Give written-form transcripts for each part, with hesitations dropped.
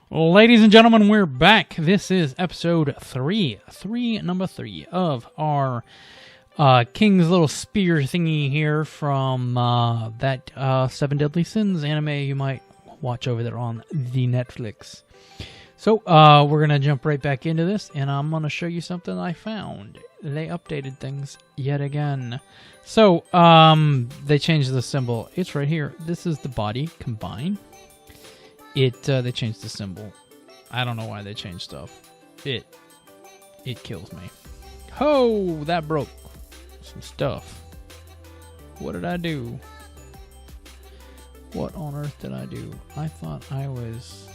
Ladies and gentlemen, we're back. This is episode number three of our King's Little Spear thingy here from that Seven Deadly Sins anime you might watch over there on the Netflix. So we're going to jump right back into this, and I'm going to show you something I found. They updated things yet again. So they changed the symbol. It's right here. This is the body combine. They changed the symbol. I don't know why they changed stuff. It kills me. Ho! That broke some stuff. What did I do? What on earth did I do? I thought I was...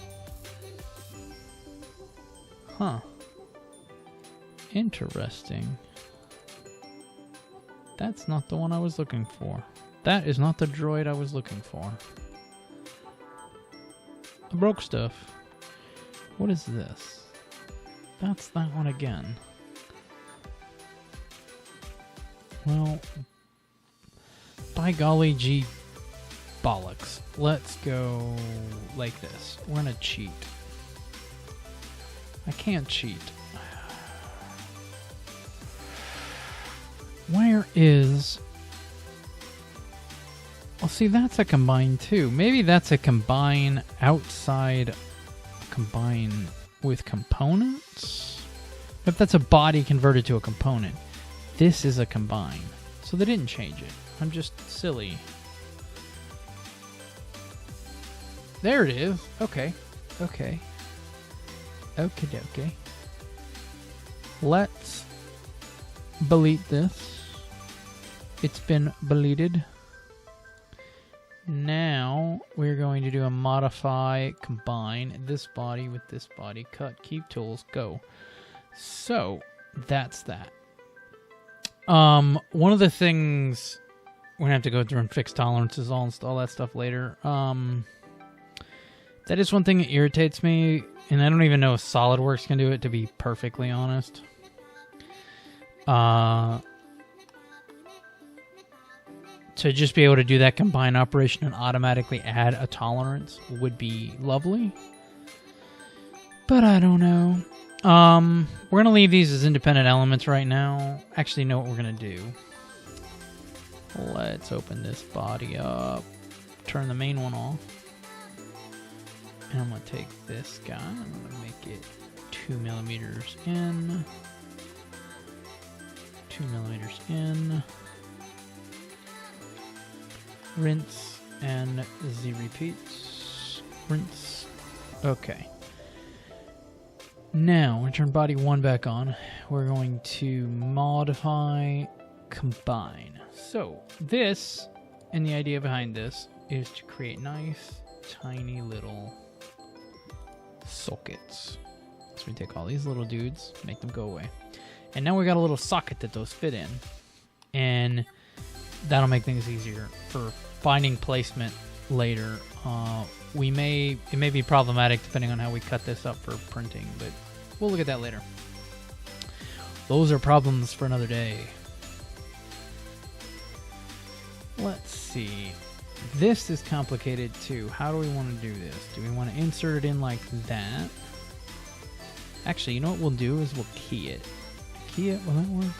Huh. Interesting. That's not the one I was looking for. That is not the droid I was looking for. I broke stuff. What is this? That's that one again. Well, by golly gee bollocks. Let's go like this. We're gonna cheat. I can't cheat. Where is... Well, see, that's a combine too. Maybe that's a combine outside, combine with components? If that's a body converted to a component. This is a combine. So they didn't change it. I'm just silly. There it is. Okay. Okay. Okie dokie. Let's delete this. It's been deleted. Now we're going to do a modify, combine this body with this body, cut, keep tools, go. So that's that. One of the things we're gonna have to go through and fix tolerances, all that stuff later. That is one thing that irritates me, and I don't even know if SolidWorks can do it, to be perfectly honest. To just be able to do that combine operation and automatically add a tolerance would be lovely. But I don't know. We're going to leave these as independent elements right now. Actually, know what we're going to do. Let's open this body up. Turn the main one off. And I'm going to take this guy. I'm going to make it 2 millimeters in. 2 millimeters in. Rinse and Z repeats. Rinse. Okay. Now, we turn body 1 back on. We're going to modify, combine. So, this, and the idea behind this, is to create nice, tiny little sockets. So we take all these little dudes, make them go away. And now we got a little socket that those fit in. And that'll make things easier for finding placement later. It may be problematic depending on how we cut this up for printing, but we'll look at that later. Those are problems for another day. Let's see. This is complicated too. How do we want to do this? Do we want to insert it in like that? Actually, you know what we'll do is we'll key it. Key it? Will that work?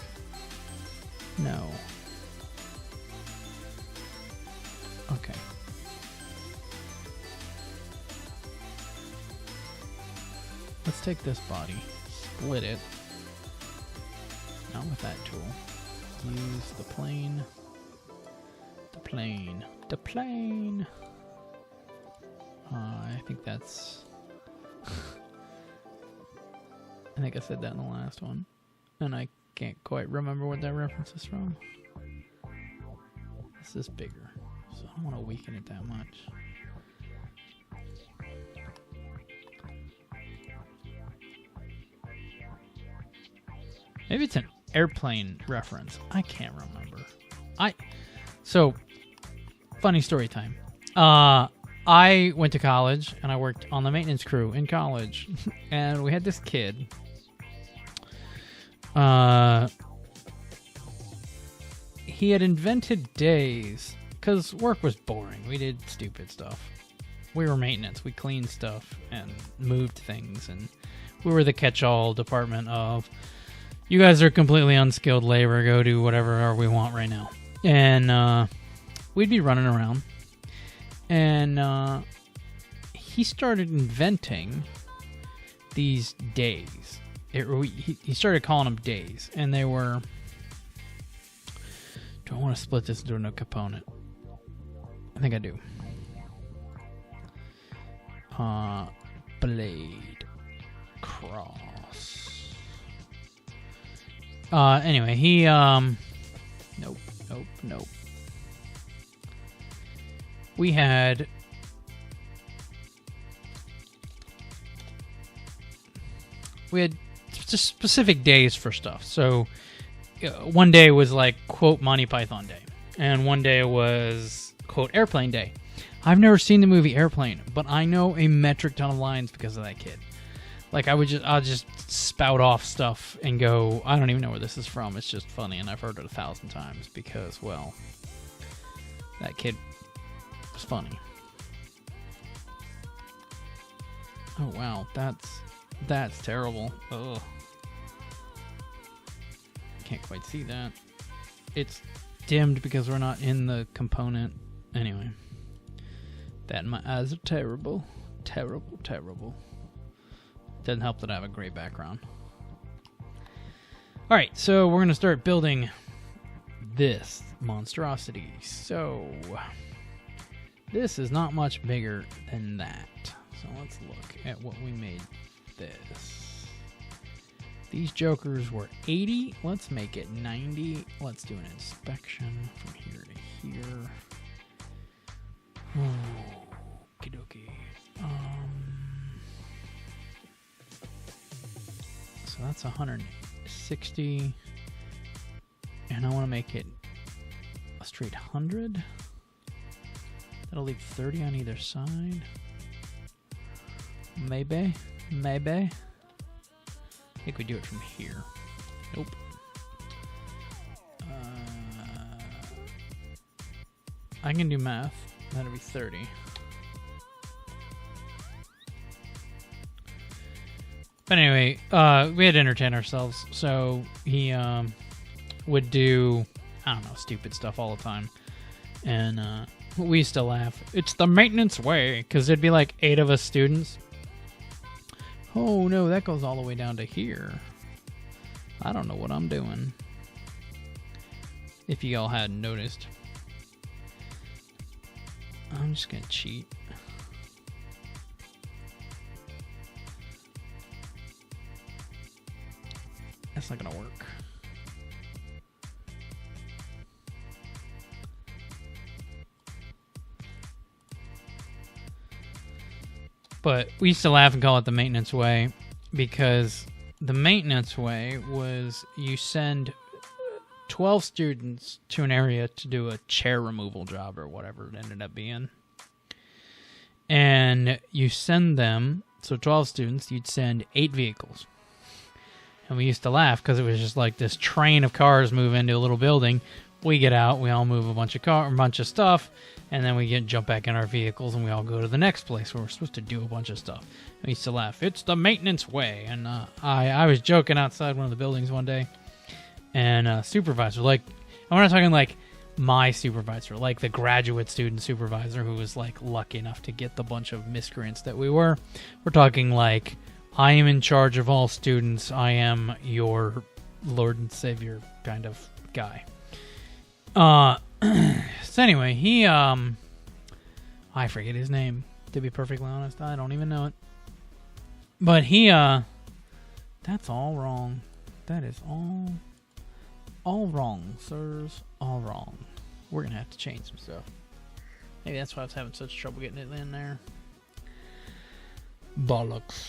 No. Okay. Let's take this body, split it. Not with that tool. Use the plane. The plane. The plane! I think that's... I think I said that in the last one. And I can't quite remember what that reference is from. This is bigger. So I don't want to weaken it that much. Maybe it's an airplane reference. I can't remember. So, funny story time. I went to college and I worked on the maintenance crew in college. And we had this kid. He had invented days because work was boring. We did stupid stuff. we were maintenance. We cleaned stuff and moved things, and we were the catch-all department of, you guys are completely unskilled labor, go do whatever we want right now. And we'd be running around, and he started inventing these days. He started calling them days, and they were... Do I want to split this into a component? I think I do. Blade. Cross. Anyway, he, Nope. We had... just specific days for stuff. So, one day was like, quote, Monty Python Day. And one day was, quote, Airplane Day. I've never seen the movie Airplane, but I know a metric ton of lines because of that kid. Like, I'll just spout off stuff and go, I don't even know where this is from. It's just funny, and I've heard it 1,000 times because, well, that kid was funny. Oh, wow, that's terrible. Ugh. Can't quite see that. It's dimmed because we're not in the component. Anyway. That and my eyes are terrible. Terrible. Doesn't help that I have a gray background. Alright, so we're going to start building this monstrosity. So, this is not much bigger than that. So let's look at what we made this. These jokers were 80. Let's make it 90. Let's do an inspection from here to here. Okie dokie. So that's 160. And I want to make it a straight 100. That'll leave 30 on either side. Maybe. I think we do it from here. Nope. I can do math. That'll be 30. But anyway, we had to entertain ourselves. So he would do, I don't know, stupid stuff all the time. And we used to laugh. It's the maintenance way. Because there'd be like 8 of us students. Oh no, that goes all the way down to here. I don't know what I'm doing. If you all hadn't noticed. I'm just gonna cheat. That's not gonna work. But we used to laugh and call it the maintenance way because the maintenance way was you send 12 students to an area to do a chair removal job or whatever it ended up being. And you send them, so 12 students, you'd send 8 vehicles. And we used to laugh because it was just like this train of cars move into a little building. We get out, we all move a bunch of stuff, and then we jump back in our vehicles and we all go to the next place where we're supposed to do a bunch of stuff. We used to laugh. It's the maintenance way. And I was joking outside one of the buildings one day, and supervisor, like, I'm not talking like my supervisor, like the graduate student supervisor who was like lucky enough to get the bunch of miscreants that we were. We're talking like, I am in charge of all students. I am your Lord and Savior kind of guy. So anyway, he, I forget his name, to be perfectly honest. I don't even know it. But he, that's all wrong. That is all wrong, sirs. All wrong. We're gonna have to change some stuff. Maybe that's why I was having such trouble getting it in there. Bollocks.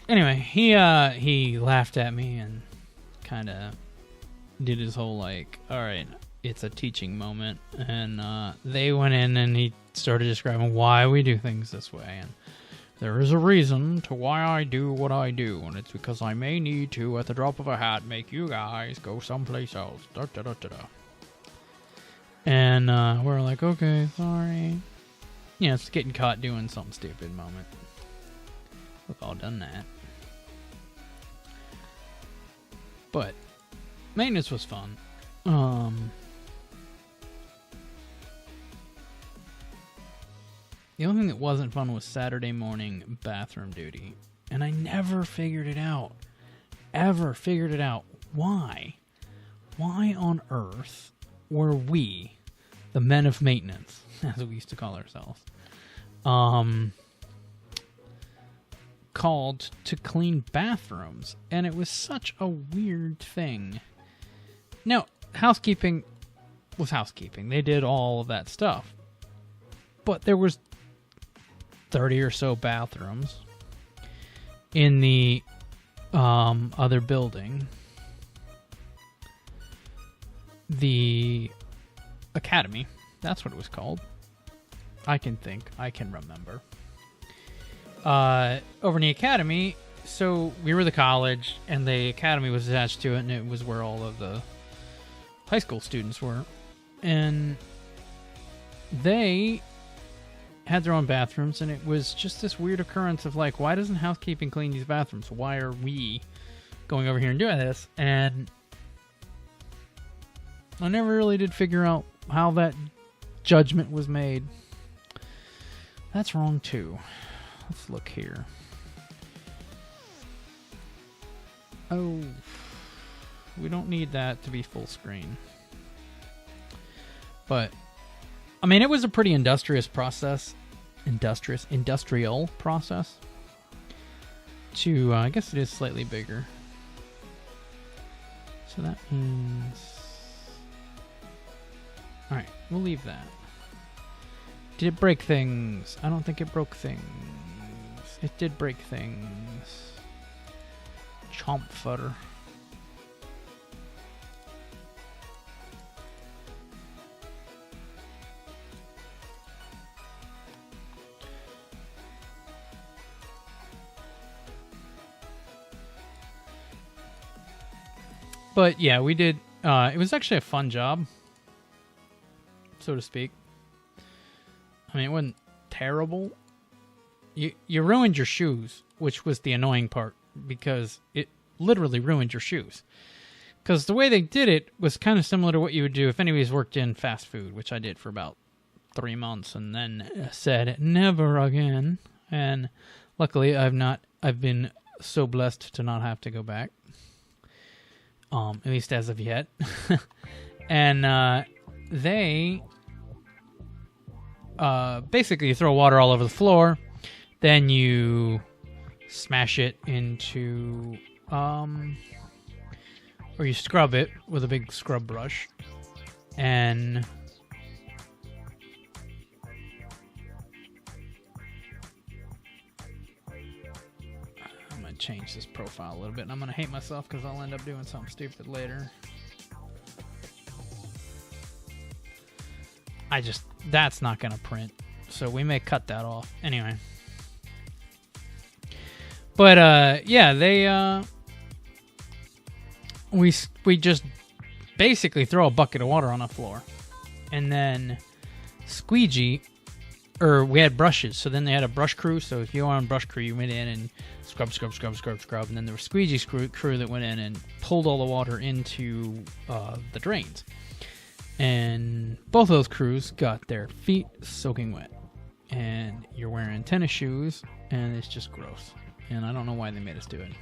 Anyway, he laughed at me and kind of did his whole like, all right, it's a teaching moment, and they went in and he started describing why we do things this way, and there is a reason to why I do what I do, and it's because I may need to, at the drop of a hat, make you guys go someplace else. Da, da, da, da, da. And we're like, okay, sorry. it's getting caught doing something stupid moment. We've all done that. But maintenance was fun. The only thing that wasn't fun was Saturday morning bathroom duty. And I never figured it out. Ever figured it out. Why? Why on earth were we, the men of maintenance, as we used to call ourselves, called to clean bathrooms? And it was such a weird thing. Now, housekeeping was housekeeping. They did all of that stuff. But there was 30 or so bathrooms in the other building. The academy. That's what it was called. I can remember. Over in the academy, so we were the college, and the academy was attached to it, and it was where all of the high school students were. And they had their own bathrooms, and it was just this weird occurrence of like, why doesn't housekeeping clean these bathrooms? Why are we going over here and doing this? And I never really did figure out how that judgment was made. That's wrong too. Let's look here. Oh, we don't need that to be full screen. But I mean, it was a pretty industrial process to, I guess it is slightly bigger. So that means, all right, we'll leave that. Did it break things? I don't think it broke things. It did break things. Chomp fodder. But yeah, we did. It was actually a fun job, so to speak. I mean, it wasn't terrible. You ruined your shoes, which was the annoying part, because it literally ruined your shoes. Because the way they did it was kind of similar to what you would do if anybody's worked in fast food, which I did for about 3 months, and then said never again. And luckily, I've been so blessed to not have to go back. At least as of yet. And they basically throw water all over the floor, then you smash it into or you scrub it with a big scrub brush, and I'm gonna change this profile a little bit, and I'm gonna hate myself because I'll end up doing something stupid later. That's not gonna print, so we may cut that off anyway. But yeah, they we just basically throw a bucket of water on the floor, and then squeegee, or we had brushes, so then they had a brush crew. So if you were on brush crew, you went in and scrub, and then there was squeegee crew that went in and pulled all the water into the drains. And both of those crews got their feet soaking wet, and you're wearing tennis shoes, and it's just gross. And I don't know why they made us do it.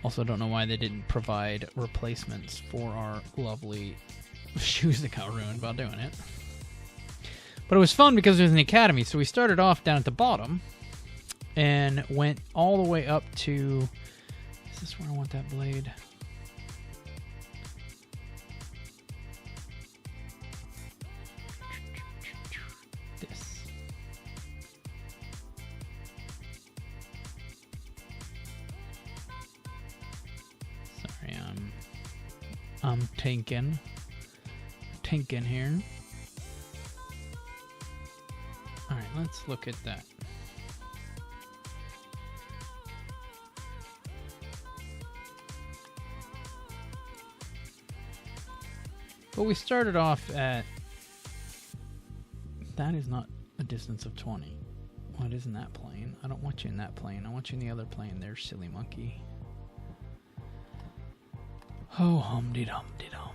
Also, don't know why they didn't provide replacements for our lovely shoes that got ruined while doing it. But it was fun because it was in the academy, so we started off down at the bottom and went all the way up to... Is this where I want that blade? This. Sorry, I'm tinking here. Alright, let's look at that. But we started off at... That is not a distance of 20. What is in that plane? I don't want you in that plane. I want you in the other plane. There's silly monkey. Oh, hum-de-dum-de-dum.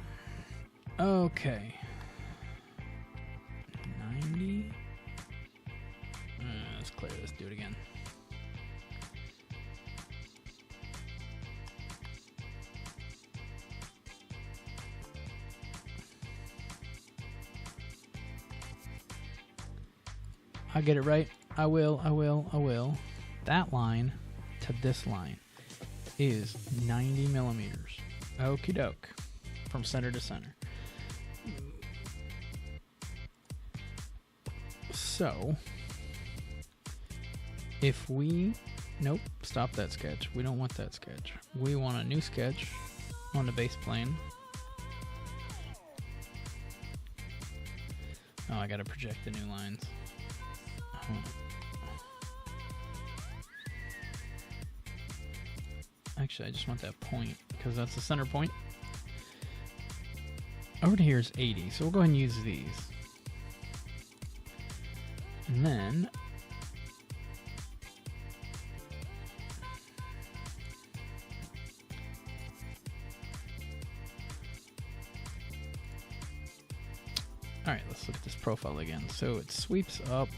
Okay. 90. Let's clear this. Do it again. I'll get it right. I will. That line to this line is 90 millimeters. Okie doke. From center to center. So, if we... Nope, stop that sketch. We don't want that sketch. We want a new sketch on the base plane. Oh, I gotta project the new lines. Actually, I just want that point because that's the center point. Over to here is 80, so we'll go ahead and use these. And then all right, let's look at this profile again. So it sweeps up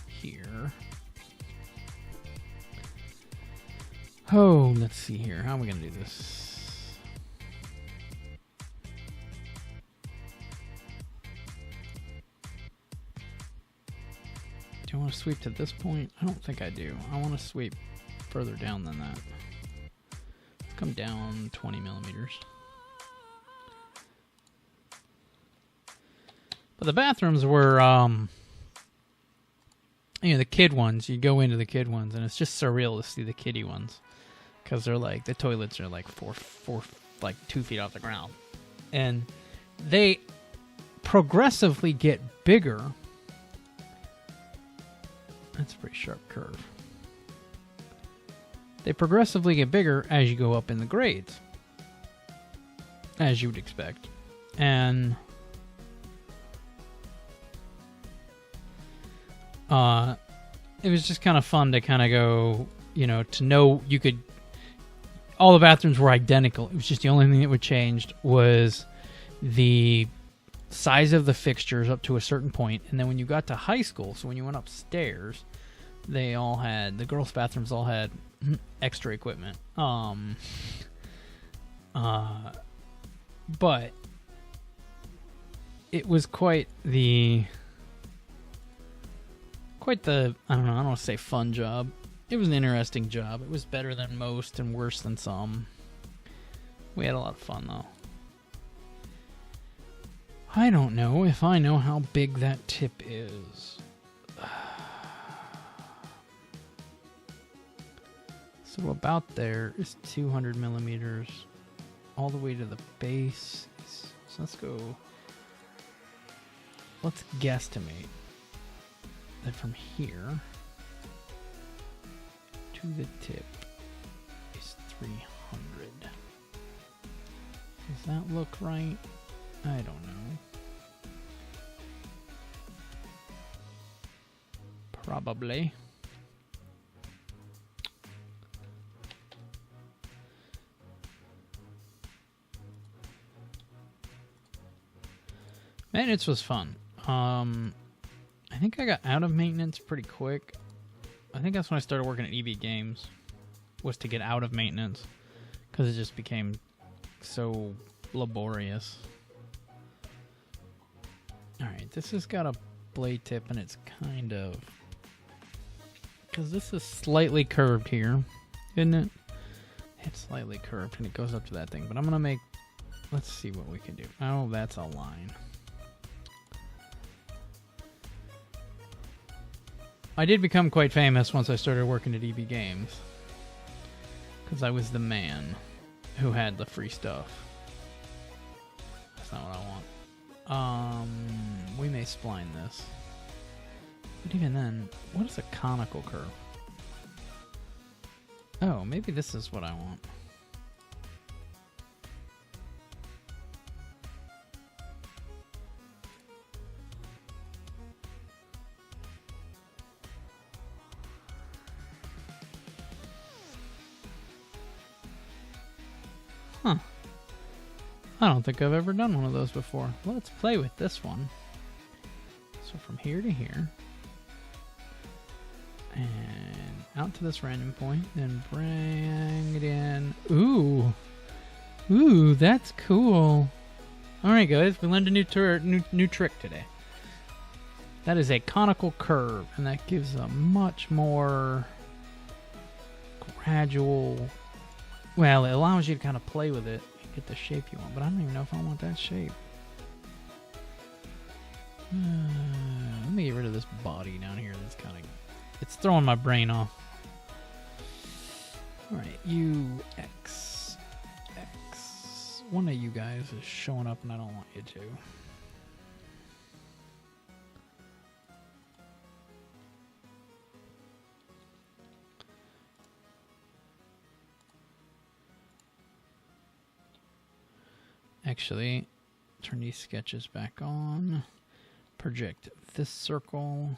here. Oh, let's see here. How are we going to do this? Do I want to sweep to this point? I don't think I do. I want to sweep further down than that. Let's come down 20 millimeters. But the bathrooms were, you know, the kid ones. You go into the kid ones, and it's just surreal to see the kiddie ones. Because they're like, the toilets are like like 2 feet off the ground. And they progressively get bigger. That's a pretty sharp curve. They progressively get bigger as you go up in the grades. As you would expect. And it was just kind of fun to kind of go, you know, to know you could... All the bathrooms were identical. It was just the only thing that would change was the size of the fixtures up to a certain point. And then when you got to high school, so when you went upstairs, they all had... The girls' bathrooms all had extra equipment. But it was quite the... I don't want to say fun job. It was an interesting job. It was better than most and worse than some. We had a lot of fun, though. I don't know if I know how big that tip is. So about there is 200 millimeters all the way to the base. So let's go. Let's guesstimate that from here to the tip is 300. Does that look right? I don't know. Probably. Maintenance was fun. I think I got out of maintenance pretty quick. I think that's when I started working at EB Games, was to get out of maintenance, because it just became so laborious. Alright, this has got a blade tip, and it's kind of... Because this is slightly curved here, isn't it? It's slightly curved, and it goes up to that thing. But I'm going to make... Let's see what we can do. Oh, that's a line. I did become quite famous once I started working at EB Games. Because I was the man who had the free stuff. That's not what I want. We may spline this. But even then, what is a conical curve? Oh, maybe this is what I want. Huh. I don't think I've ever done one of those before. Let's play with this one. So from here to here. And out to this random point. Then bring it in. Ooh. Ooh, that's cool. Alright guys, we learned a new trick today. That is a conical curve, and that gives a much more gradual... Well, it allows you to kind of play with it and get the shape you want, but I don't even know if I want that shape. Let me get rid of this body down here that's kind of... It's throwing my brain off. Alright, U, X, X. One of you guys is showing up and I don't want you to. Actually, turn these sketches back on. Project this circle.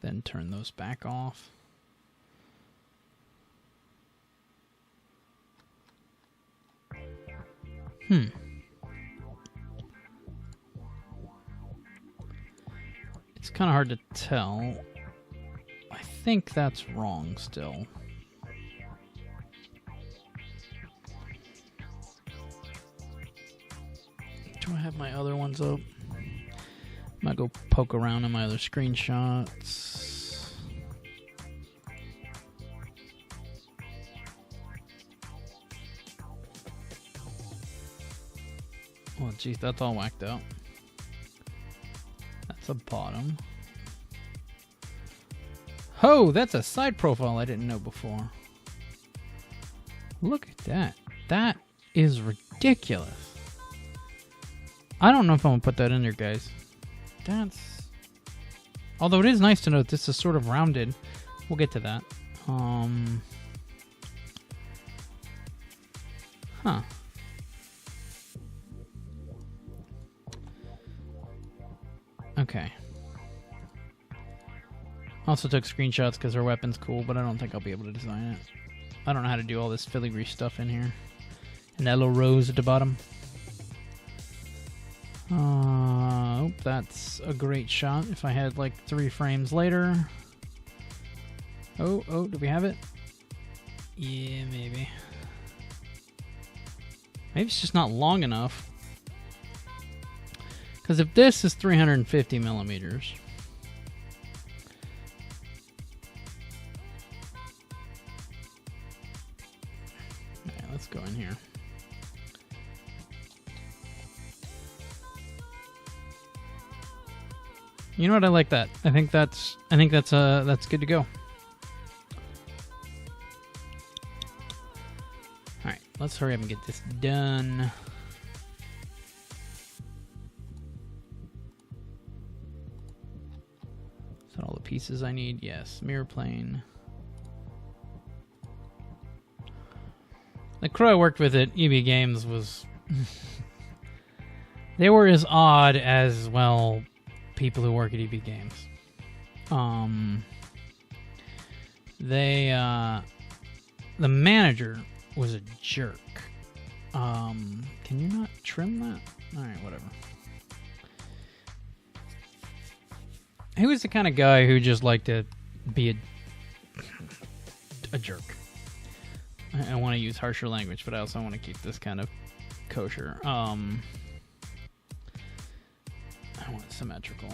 Then turn those back off. It's kind of hard to tell. I think that's wrong still. Do I have my other ones up? I might go poke around in my other screenshots. Oh, geez, that's all whacked out. That's a bottom. Oh, that's a side profile I didn't know before. Look at that. That is ridiculous. I don't know if I'm going to put that in there, guys. That's... Although it is nice to know that this is sort of rounded. We'll get to that. Huh. Okay. Also took screenshots because our weapon's cool, but I don't think I'll be able to design it. I don't know how to do all this filigree stuff in here. And that little rose at the bottom. Oh, that's a great shot. If I had like 3 frames later. Oh, do we have it? Yeah, maybe. Maybe it's just not long enough. Because if this is 350 millimeters. Okay, let's go in here. You know what? I like that. I think that's good to go. All right, let's hurry up and get this done. Is that all the pieces I need? Yes. Mirror plane. The crew I worked with at EB Games was... they were as odd as, well... people who work at EB Games. The manager was a jerk. Can you not trim that? Alright, whatever. He was the kind of guy who just liked to be a jerk. I want to use harsher language, but I also want to keep this kind of kosher. I want it symmetrical.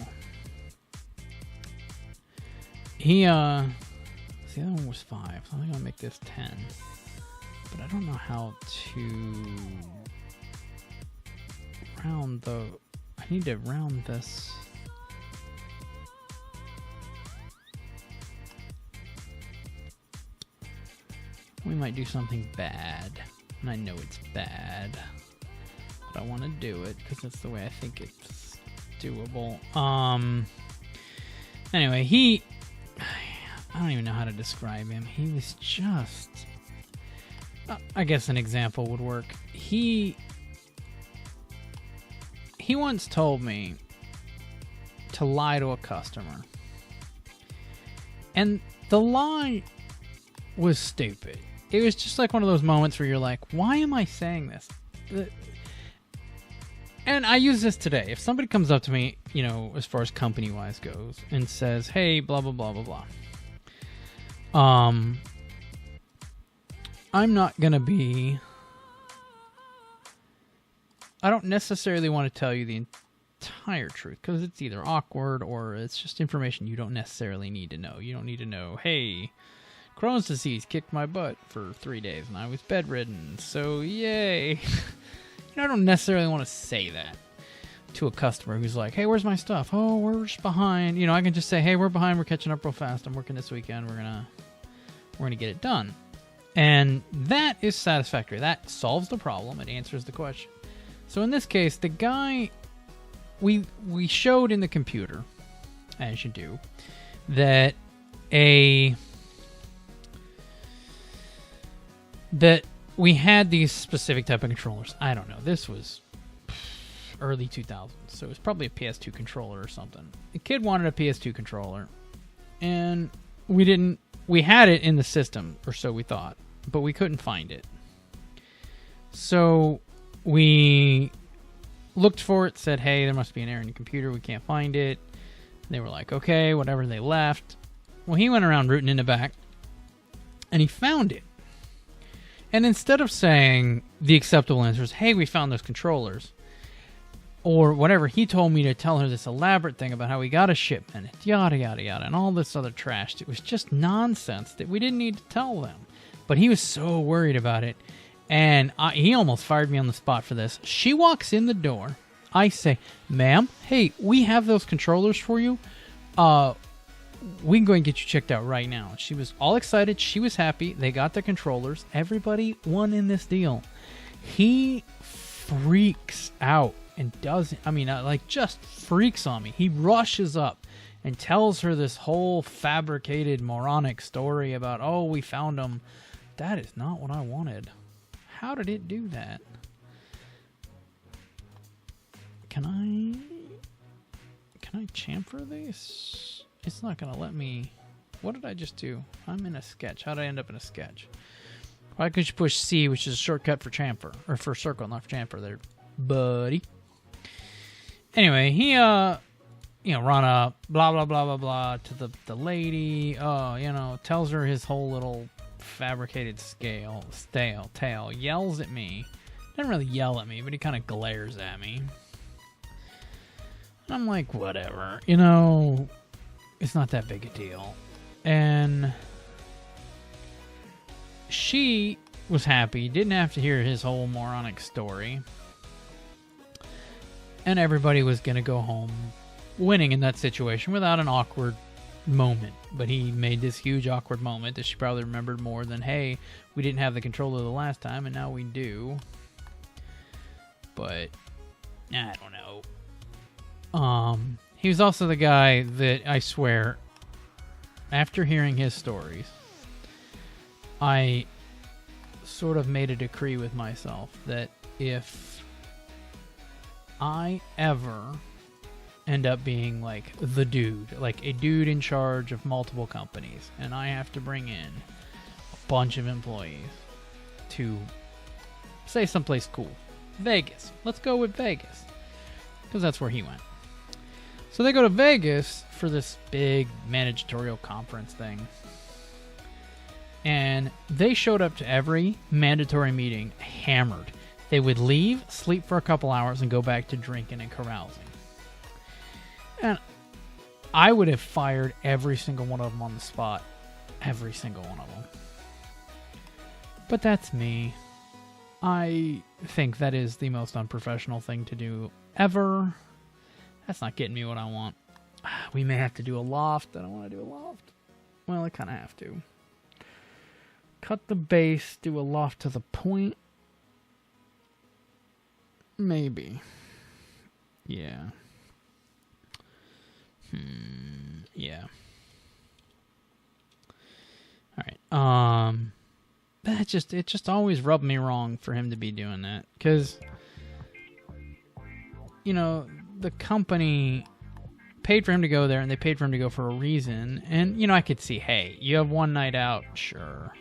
He, see, the other one was 5, so I think I'll make this 10. But I don't know how to round the... I need to round this. We might do something bad. And I know it's bad. But I want to do it, because that's the way I think it's doable. Anyway, I don't even know how to describe him. He was just... I guess an example would work. He once told me to lie to a customer. And the lie was stupid. it was just like one of those moments where you're like, why am I saying this? And I use this today. If somebody comes up to me, you know, as far as company-wise goes, and says, hey, blah, blah, blah, blah, blah. I'm not going to be... I don't necessarily want to tell you the entire truth, because it's either awkward or it's just information you don't necessarily need to know. You don't need to know, hey, Crohn's disease kicked my butt for 3 days and I was bedridden, so yay. You know, I don't necessarily want to say that to a customer who's like, hey, where's my stuff? Oh, we're just behind. You know, I can just say, hey, we're behind, we're catching up real fast, I'm working this weekend, we're gonna get it done. And that is satisfactory. That solves the problem, it answers the question. So in this case, the guy, we showed in the computer, as you do, that we had these specific type of controllers. I don't know. This was early 2000s, so it was probably a PS2 controller or something. The kid wanted a PS2 controller, and we had it in the system, or so we thought, but we couldn't find it. So we looked for it, said, hey, there must be an error in your computer, we can't find it. They were like, okay, whatever, they left. Well, he went around rooting in the back, and he found it. And instead of saying the acceptable answer is, hey, we found those controllers, or whatever, he told me to tell her this elaborate thing about how we got a shipment, yada, yada, yada, and all this other trash. It was just nonsense that we didn't need to tell them. But he was so worried about it. And he almost fired me on the spot for this. She walks in the door. I say, ma'am, hey, we have those controllers for you. We can go and get you checked out right now. She was all excited. She was happy. They got the controllers. Everybody won in this deal. He freaks out and doesn't, just freaks on me. He rushes up and tells her this whole fabricated, moronic story about, oh, we found them. That is not what I wanted. How did it do that? Can I chamfer this? It's not going to let me... What did I just do? I'm in a sketch. How did I end up in a sketch? Why could you push C, which is a shortcut for chamfer? Or for circle, not for chamfer there, buddy. Anyway, he, run up, blah, blah, blah, blah, blah, to the lady, tells her his whole little fabricated tale, yells at me. Doesn't really yell at me, but he kind of glares at me. And I'm like, whatever, it's not that big a deal. And she was happy, didn't have to hear his whole moronic story. And everybody was going to go home winning in that situation without an awkward moment. But he made this huge awkward moment that she probably remembered more than, hey, we didn't have the controller the last time and now we do. But I don't know. He was also the guy that, I swear, after hearing his stories, I sort of made a decree with myself that if I ever end up being like the dude, like a dude in charge of multiple companies, and I have to bring in a bunch of employees to, say, someplace cool. Vegas. Let's go with Vegas, because that's where he went. So they go to Vegas for this big managerial conference thing. And they showed up to every mandatory meeting hammered. They would leave, sleep for a couple hours, and go back to drinking and carousing. And I would have fired every single one of them on the spot. Every single one of them. But that's me. I think that is the most unprofessional thing to do ever. That's not getting me what I want. We may have to do a loft. I don't want to do a loft. Well, I kind of have to. Cut the base, do a loft to the point. Maybe. Yeah. Yeah. Alright. It just always rubbed me wrong for him to be doing that. Because, the company paid for him to go there, and they paid for him to go for a reason. And, I could see, hey, you have one night out, sure.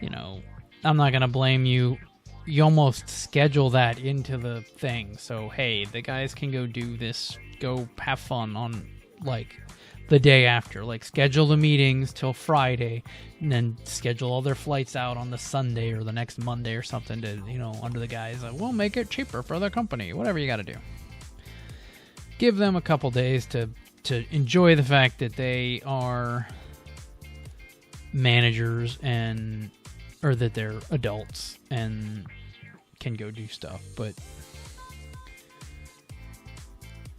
you know, I'm not going to blame you. You almost schedule that into the thing. So, hey, the guys can go do this, go have fun on, like, the day after. Like, schedule the meetings till Friday, and then schedule all their flights out on the Sunday or the next Monday or something to, you know, under the guise of, we'll make it cheaper for the company. Whatever you got to do. Give them a couple days to enjoy the fact that they are managers or that they're adults and can go do stuff. But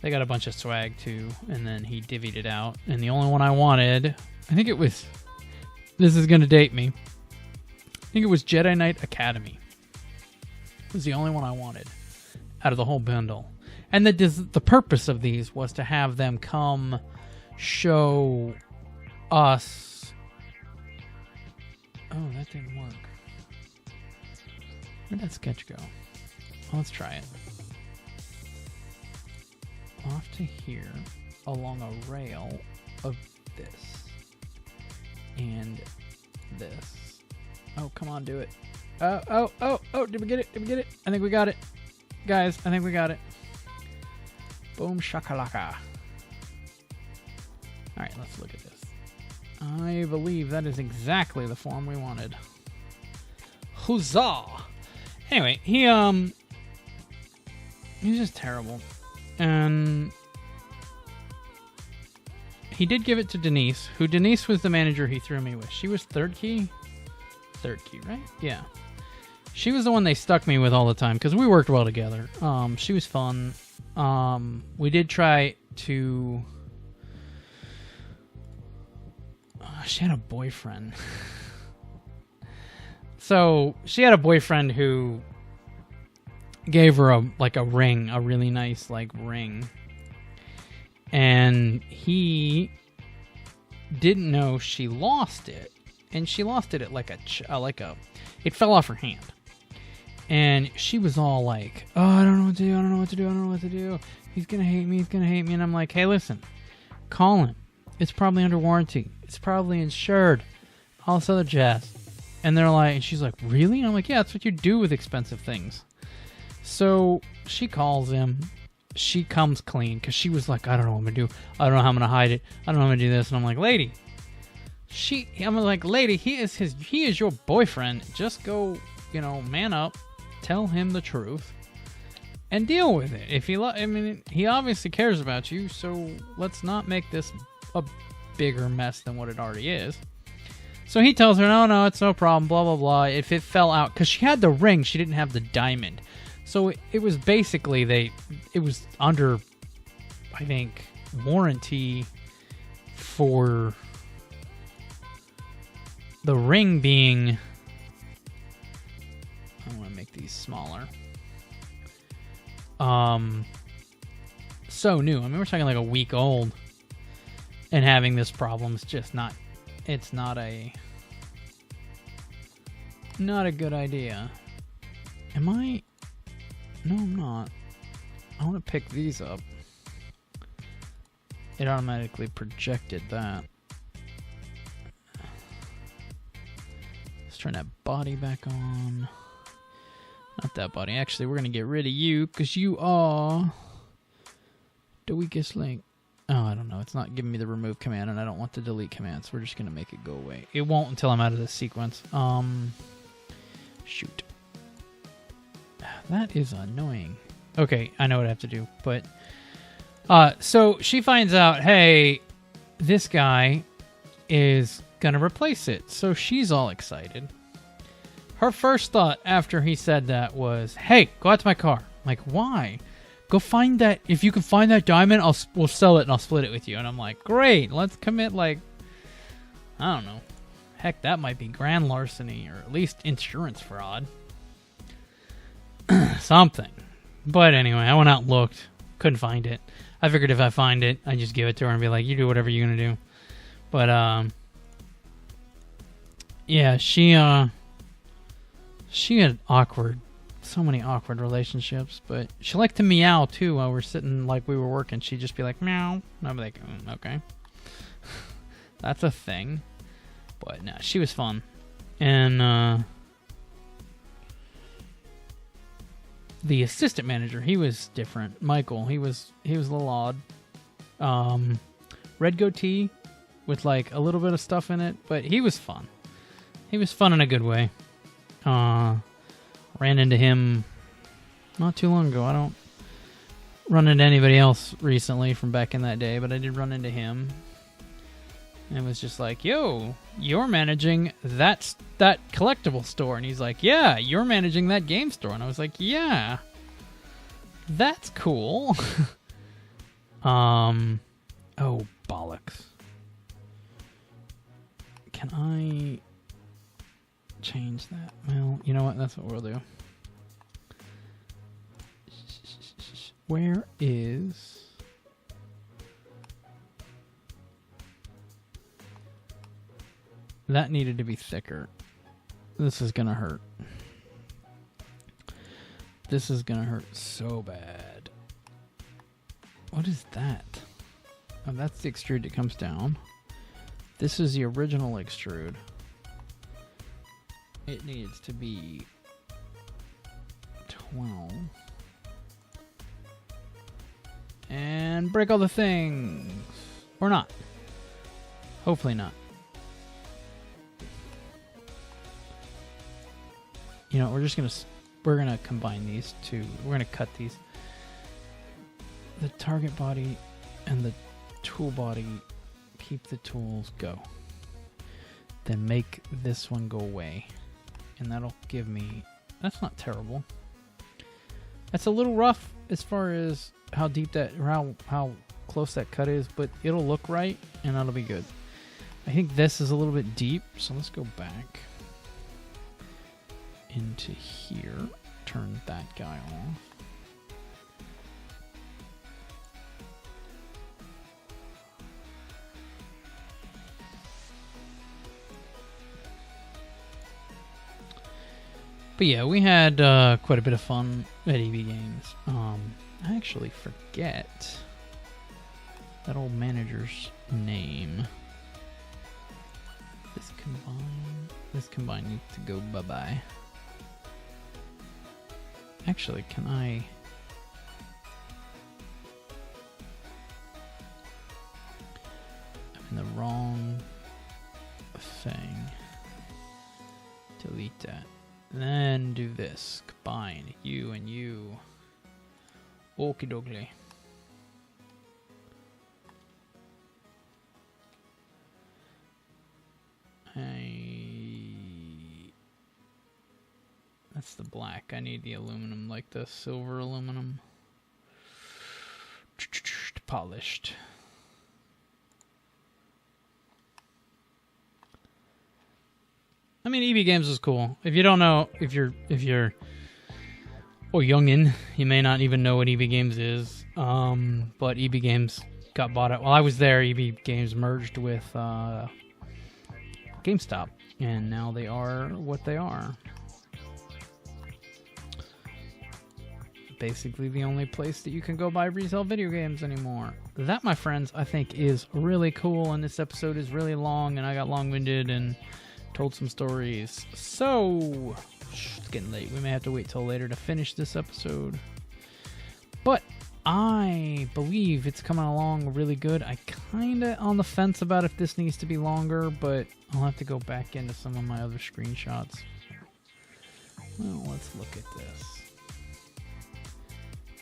they got a bunch of swag too, and then he divvied it out. And the only one I wanted, I think it was, this is going to date me, I think it was Jedi Knight Academy. It was the only one I wanted out of the whole bundle. And the purpose of these was to have them come show us... Oh, that didn't work. Where'd that sketch go? Well, let's try it. Off to here, along a rail of this. And this. Oh, come on, do it. Oh, did we get it? Did we get it? I think we got it. Guys, I think we got it. Boom shakalaka. Alright, let's look at this. I believe that is exactly the form we wanted. Huzzah! Anyway, he's just terrible. And he did give it to Denise, Denise was the manager he threw me with. She was third key? Third key, right? Yeah. She was the one they stuck me with all the time, because we worked well together. She was fun. We did try to... she had a boyfriend. So, she had a boyfriend who gave her a ring, a really nice, ring. And he didn't know she lost it. And she lost it at it fell off her hand. And she was all like, oh, I don't know what to do, I don't know what to do, I don't know what to do. He's gonna hate me, he's gonna hate me. And I'm like, hey, listen, call him. It's probably under warranty. It's probably insured. All this other jazz. And they're like, and she's like, really? And I'm like, yeah, that's what you do with expensive things. So she calls him. She comes clean because she was like, I don't know what I'm gonna do. I don't know how I'm gonna hide it. I don't know how I'm gonna do this. And I'm like, lady, he is your boyfriend. Just go, man up. Tell him the truth and deal with it. If he he obviously cares about you, so let's not make this a bigger mess than what it already is. So he tells her, no, it's no problem, blah, blah, blah. If it fell out, because she had the ring, she didn't have the diamond. So it was basically, it was under, I think, warranty for the ring being... I want to make these smaller. So new. I mean, we're talking like a week old. And having this problem is just not... It's not a good idea. Am I... No, I'm not. I want to pick these up. It automatically projected that. Let's turn that body back on. Not that body. Actually, we're going to get rid of you because you are the weakest link. Oh, I don't know. It's not giving me the remove command, and I don't want the delete command, so we're just going to make it go away. It won't until I'm out of this sequence. Shoot. That is annoying. Okay, I know what I have to do, but... so she finds out, hey, this guy is going to replace it. So she's all excited. Her first thought after he said that was, hey, go out to my car. I'm like, why? Go find that. If you can find that diamond, we'll sell it and I'll split it with you. And I'm like, great. Let's commit I don't know. Heck, that might be grand larceny or at least insurance fraud. Something. But anyway, I went out and looked. Couldn't find it. I figured if I find it, I'd just give it to her and be like, you do whatever you're going to do. But, yeah, she had so many awkward relationships, but she liked to meow too while we're sitting we were working. She'd just be like, meow. And I'd be like, okay. That's a thing. But no, she was fun. And the assistant manager, he was different. Michael, he was a little odd. Red goatee with like a little bit of stuff in it, but he was fun. He was fun in a good way. Ran into him not too long ago. I don't run into anybody else recently from back in that day, but I did run into him. And it was just like, yo, you're managing that collectible store. And he's like, yeah, you're managing that game store. And I was like, yeah, that's cool. Oh, bollocks. Can I change that? Well, you know what? That's what we'll do. Where is... That needed to be thicker. This is gonna hurt. This is gonna hurt so bad. What is that? Oh, that's the extrude that comes down. This is the original extrude. It needs to be 12. And break all the things. Or not. Hopefully not. You know, we're gonna combine these two. We're gonna cut these. The target body and the tool body, keep the tools, go. Then make this one go away. And that'll give me, that's not terrible. That's a little rough as far as how deep that, or how close that cut is, but it'll look right and that'll be good. I think this is a little bit deep, so let's go back into here, turn that guy off. But yeah, we had quite a bit of fun at EB Games. I actually forget that old manager's name. This combine needs to go bye-bye. Actually, can I'm in the wrong thing. Delete that. Then do this. Combine you and you. Okie dokie. That's the black. I need the aluminum, like the silver aluminum. Polished. I mean, EB Games is cool. If you don't know, if you're youngin, you may not even know what EB Games is. But EB Games got bought out. While I was there, EB Games merged with GameStop, and now they are what they are. Basically the only place that you can go buy resale video games anymore. That, my friends, I think is really cool, and this episode is really long, and I got long-winded and told some stories. So, it's getting late. We may have to wait till later to finish this episode. But I believe it's coming along really good. I kinda on the fence about if this needs to be longer, but I'll have to go back into some of my other screenshots. Well, let's look at this.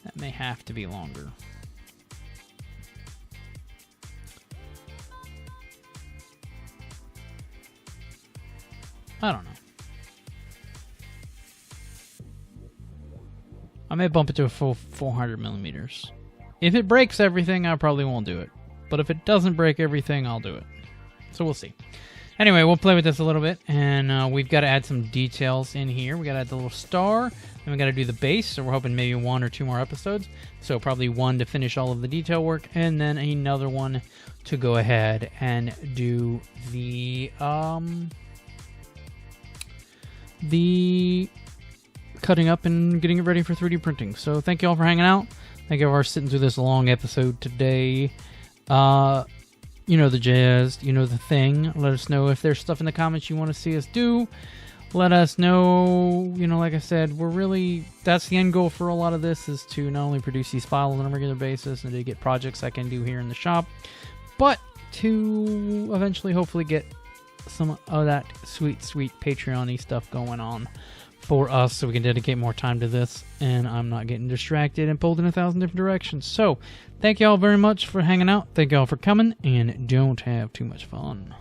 That may have to be longer. I don't know. I may bump it to a full 400 millimeters. If it breaks everything, I probably won't do it. But if it doesn't break everything, I'll do it. So we'll see. Anyway, we'll play with this a little bit, and we've got to add some details in here. We got to add the little star, and we got to do the base, so we're hoping maybe 1 or 2 more episodes. So probably 1 to finish all of the detail work, and then another one to go ahead and do the cutting up and getting it ready for 3D printing. So thank you all for hanging out. Thank you all for sitting through this long episode today. You know the jazz, you know the thing. Let us know if there's stuff in the comments you want to see us do. Let us know, like I said, that's the end goal for a lot of this, is to not only produce these files on a regular basis and to get projects I can do here in the shop, but to eventually hopefully get some of that sweet Patreon-y stuff going on for us so we can dedicate more time to this and I'm not getting distracted and pulled in 1,000 different directions. So, thank y'all very much for hanging out. Thank y'all for coming, and don't have too much fun.